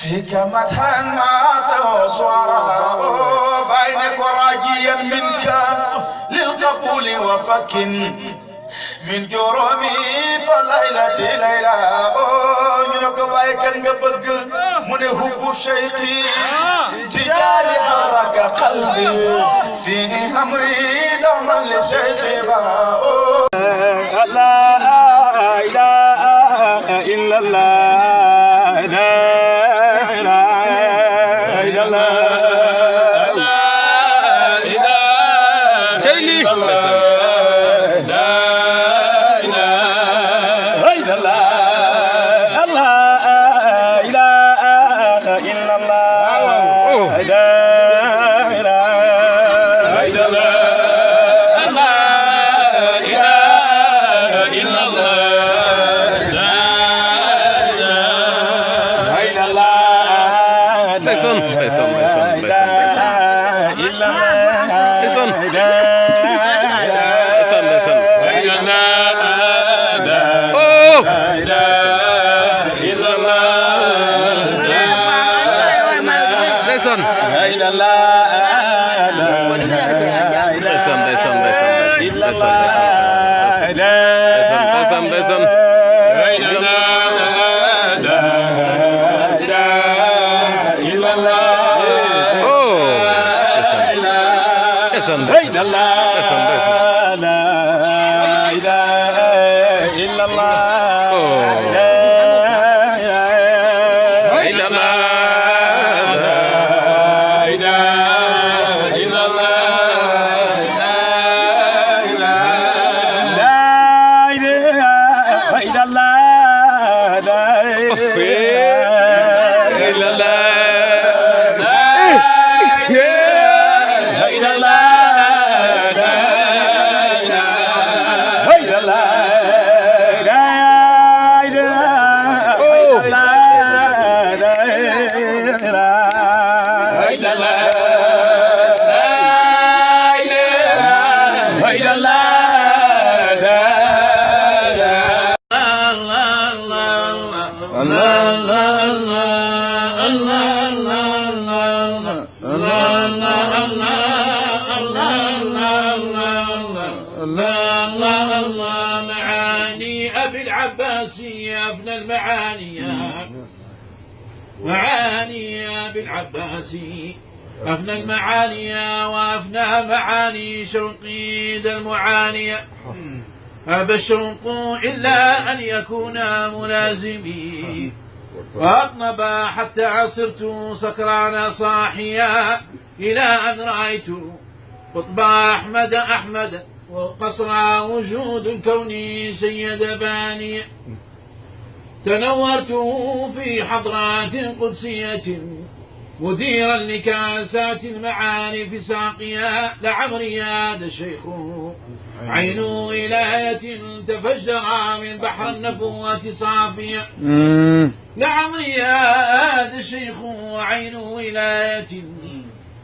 فيك مدحا ما توصرا بينك راجيا منك للقبول وفك من جرمي فالليلة ليلة منك بايكن قبق من حب شيقي تجاري حرك قلبي فيه أمري دوما لشيخي لا إله إلا الله لا إله إلا الله لا إله شيلي إلا الله معاني أبي العباسي أفنى المعاني وأفنى معاني شوقي ذا المعانية أبى الشوق إلا أن يكون ملازمي وأطنب حتى صرت سكران صاحيا إلى أن رأيت قطب أحمد وقصر وجود كوني سيد باني تنورت في حضرات قدسية مديرا لكاسات المعارف ساقيا لعمري هذا الشيخ عين ولاية تفجر من بحر النبوة صافية لعمري هذا الشيخ عين ولاية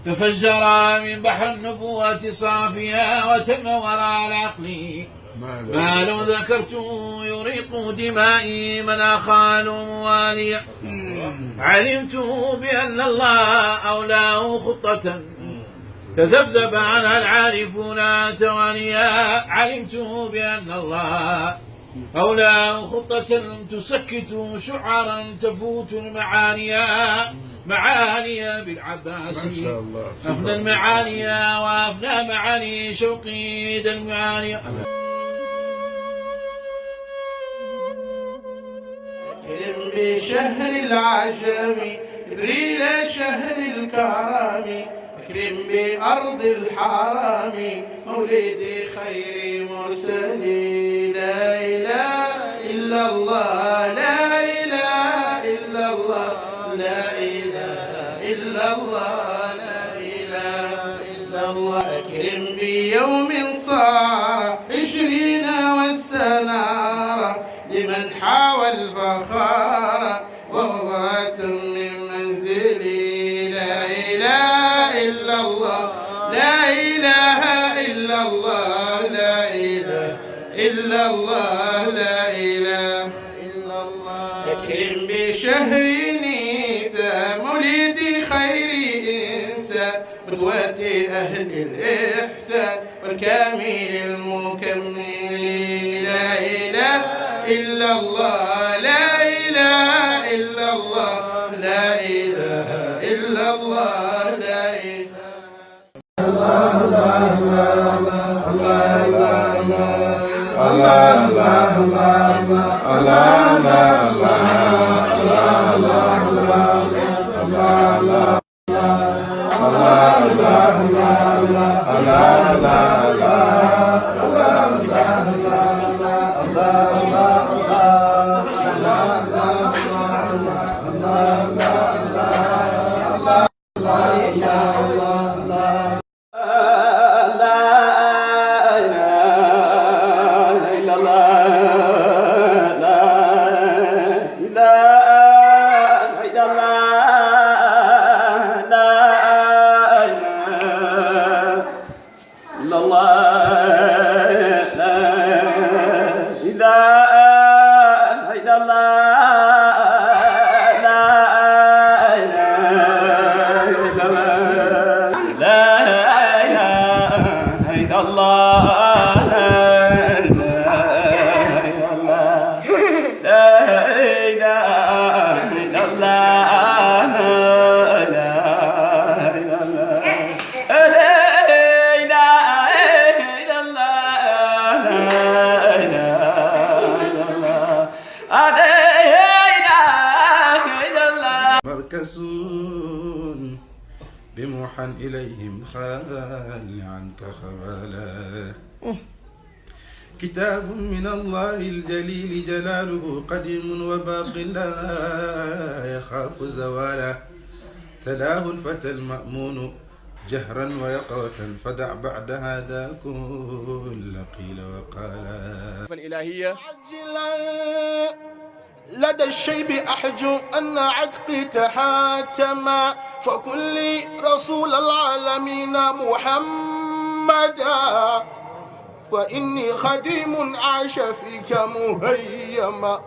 تفجر من بحر النبوة صافية وتم وراء العقل ما لو ذكرت يريق دمائي من أخال مواليا علمت بأن الله أولاه خطة تذبذب عنها العارفون توانيا علمت بأن الله أولاه خطة تسكت شعرا تفوت المعانيا معاني بالعباسي أفنى المعاني وأفنى معاني شوقي ذا المعاني بشهر العشم إبريل شهر الكرم أكرم بأرض الحرم مولد خير مرسلين لا إله إلا الله لا إله إلا الله لا إله إلا الله لا إله إلا الله أكرم بيوم صار 20 واستنار لمن حاوى الفخار وغبرة من منزلي لا إله إلا الله لا إله إلا الله لا إله إلا الله لا إله إلا الله أكرم بشهر نيسان قدوة أهل الإحسان والكامل المكمل. لا إله إلا الله، لا إله إلا الله، لا إله إلا الله، لا إله مركزون بموحى إليهم خال عنك خوالا. كتاب من الله الجليل جلاله قديم وباق لا يخاف زوالا. تلاه الفتى المأمون جهرا ويقظة فدع بعد هذا كل قيل وقالا. الإلهية لدى الشيب أحجو أن عتقي تحاتما فكل رسول العالمين محمدا فإني خديم عاش فيك مهيما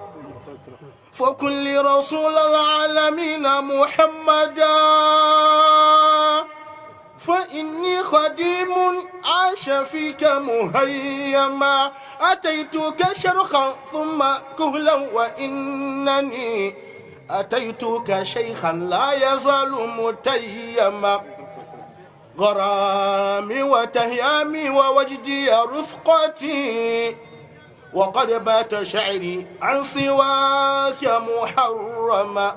فكل رسول العالمين محمدا فإني خديم عاش فيك مهيما أتيتك شرخا ثم كهلا وإنني أتيتك شيخا لا يزال متيما غرامي وتهيامي ووجدي رفقتي وقد بات شعري عن سواك محرما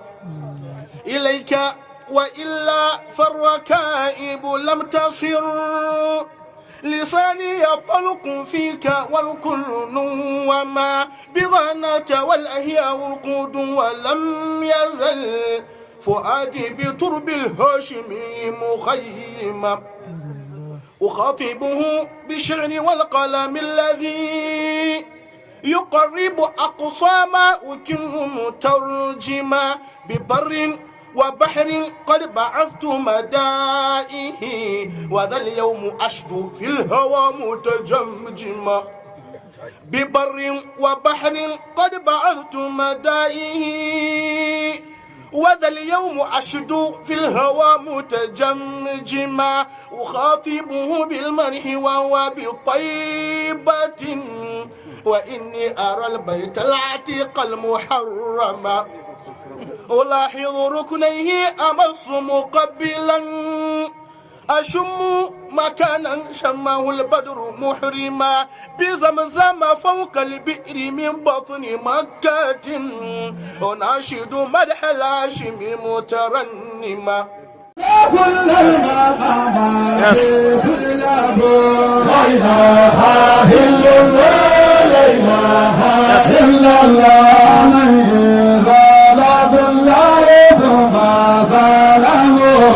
إليك وإلا فالركائب لم تصر لساني يطلق فيك والكل نوما بغنة والأهياء القود ولم يزل فؤادي بترب الهاشمي مخيما أخاطبه بالشعر والقلم الذي يقرب أقصى ما أكن مترجما ببر وبحر قد بعثت مدائه وذا اليوم أشدو في الهوى متجمجما ببر وبحر قد بعثت مدائه وذا اليوم أشدو في الهوى متجمجما أخاطبه بالمنح وهو بطيبة وإني أرى البيت العتيق المحرم ألاحظ ركنيه أمص مقبلا أشم مكانا شمه البدر محرما بزمزم فوق البئر من بطن مكة أناشد مدح الهاشم مترنما كل المقامات كل لا إله إلا الله لا إله إلا الله ظل بالله ثم ظلمه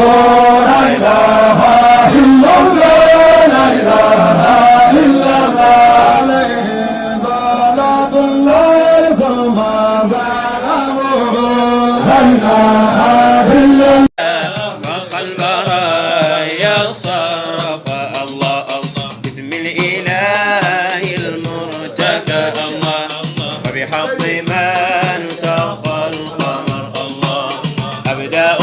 لا إله إلا الله لا إله إلا الله ظل بالله ثم ظلمه لا إله إلا الله البرايا صرف الله باسم الإله المرتكى الله وبحق من ساق القمر الله أبدأ